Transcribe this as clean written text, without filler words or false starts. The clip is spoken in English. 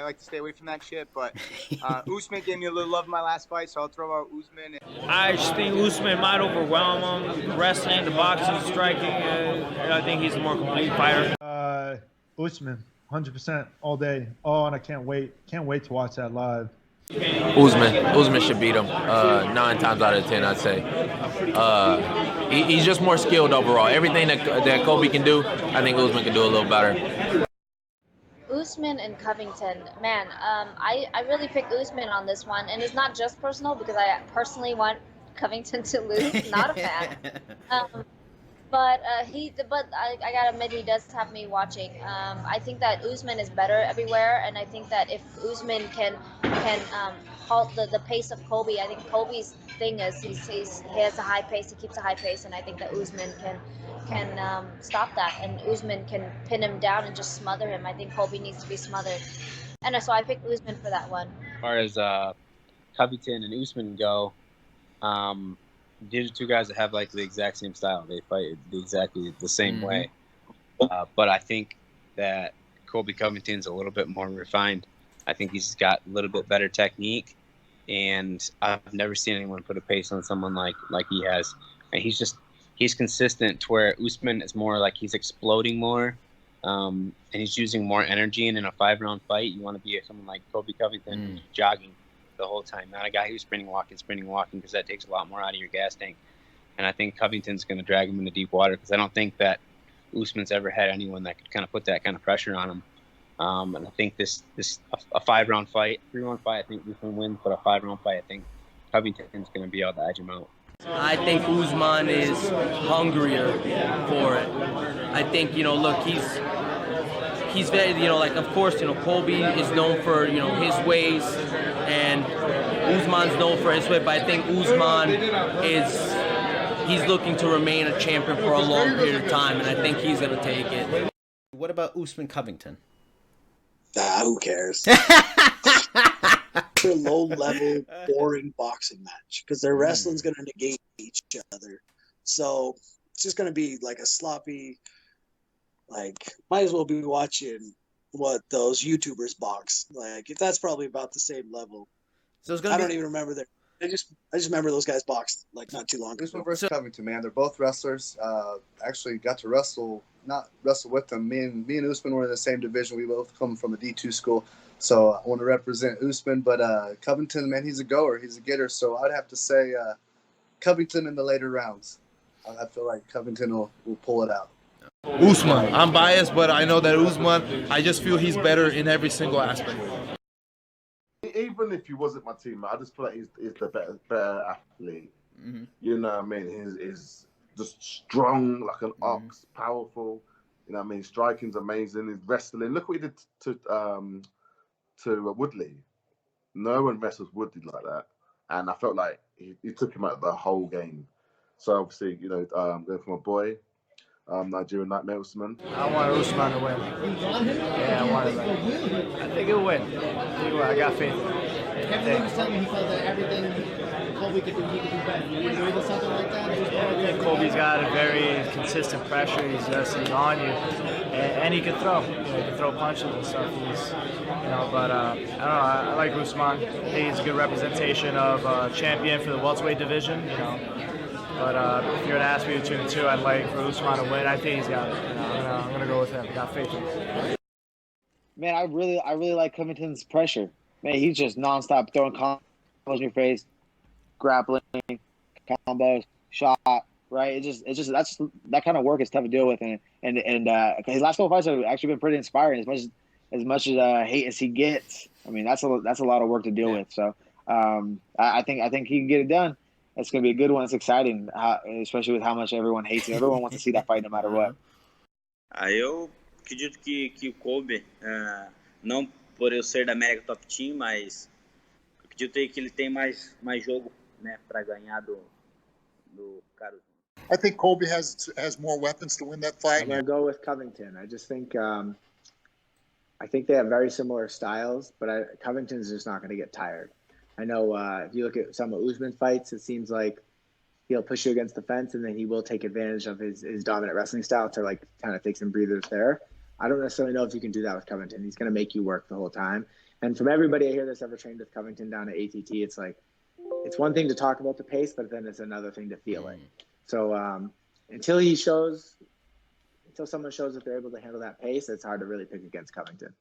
like to stay away from that shit. But Usman gave me a little love in my last fight, so I'll throw out Usman. I just think Usman might overwhelm him. Wrestling, the boxing, striking. I think he's a more complete fighter. Usman, 100% all day. Oh, and I can't wait. Can't wait to watch that live. Usman should beat him 9 times out of 10, I'd say. He's just more skilled overall. Everything that Colby can do, I think Usman can do a little better. Usman and Covington, man, I really picked Usman on this one, and it's not just personal because I personally want Covington to lose. Not a fan. But I gotta admit, he does have me watching. I think that Usman is better everywhere, and I think that if Usman can halt the pace of Colby, I think Colby's thing is he has a high pace, he keeps a high pace, and I think that Usman can stop that, and Usman can pin him down and just smother him. I think Colby needs to be smothered, and so I picked Usman for that one. As far as Covington and Usman go, these are two guys that have like the exact same style. They fight exactly the same way. But I think that Colby Covington's a little bit more refined. I think he's got a little bit better technique, and I've never seen anyone put a pace on someone like he has. And he's consistent to where Usman is more like he's exploding more, and he's using more energy. And in a 5-round fight, you want to be someone like Colby Covington jogging the whole time, not a guy who's sprinting, walking, because that takes a lot more out of your gas tank. And I think Covington's going to drag him into deep water because I don't think that Usman's ever had anyone that could kind of put that kind of pressure on him. And I think this a 5-round fight, 3-round fight, I think Usman wins, but a 5-round fight, I think Covington's going to be able to edge him out. I think Usman is hungrier for it. I think, look, he's very, like, of course, Colby is known for, his ways, and Usman's known for his way, but I think Usman he's looking to remain a champion for a long period of time, and I think he's going to take it. What about Usman Covington? Who cares? It's a low-level, boring boxing match because their wrestling's going to negate each other. So it's just going to be like a sloppy, might as well be watching what those YouTubers box. That's probably about the same level. So it's I don't even remember that. I just remember those guys boxed not too long ago. Usman versus Covington, man. They're both wrestlers. Actually got to not wrestle with them. Me and Usman were in the same division. We both come from a D2 school. So I want to represent Usman, but Covington, man, he's a goer. He's a getter. So I'd have to say Covington in the later rounds. I feel like Covington will pull it out. Usman. I'm biased, but I know that Usman, I just feel he's better in every single aspect. Even if he wasn't my teammate, I just feel like he's the better athlete. Mm-hmm. You know what I mean? He's just strong, like an ox, powerful. You know what I mean? Striking's amazing. His wrestling. Look what he did to Woodley. No one wrestles Woodley like that. And I felt like he took him out the whole game. So obviously, going for my boy, Nigerian Nightmare Usman. I want Usman to win. Yeah, I want him to win. I think he'll win. I got faith. Kevin was telling me he felt that everything Colby could do, he could do better. You agree with something like that? I think Colby's got a very consistent pressure. He's on you, and he can throw. He can throw punches and stuff. But I don't know. I like Usman. I think he's a good representation of champion for the welterweight division. But if you were to ask me between the two, I'd like for Usman to win. I think he's got it. I'm gonna go with him. Got faith in him. Man, I really like Covington's pressure. Man, he's just nonstop throwing combos in your face, grappling, combos, shot. Right? It's just that kind of work is tough to deal with, and his last couple fights have actually been pretty inspiring. As much hate as he gets, I mean that's a lot of work to deal with. So I think he can get it done. It's going to be a good one. It's exciting, especially with how much everyone hates it. Everyone wants to see that fight no matter what. Eu acredito que o Colby, não por eu ser da América Top Team, mas acredito que ele tem mais jogo, né, para ganhar do cara. I think Colby has more weapons to win that fight. I'm going to go with Covington. I just think I think they have very similar styles, but Covington's just not going to get tired. I know if you look at some of Usman's fights, it seems like he'll push you against the fence, and then he will take advantage of his dominant wrestling style to kind of take some breathers there. I don't necessarily know if you can do that with Covington. He's going to make you work the whole time. And from everybody I hear that's ever trained with Covington down at ATT, it's like, it's one thing to talk about the pace, but then it's another thing to feel it. So until someone shows that they're able to handle that pace, it's hard to really pick against Covington.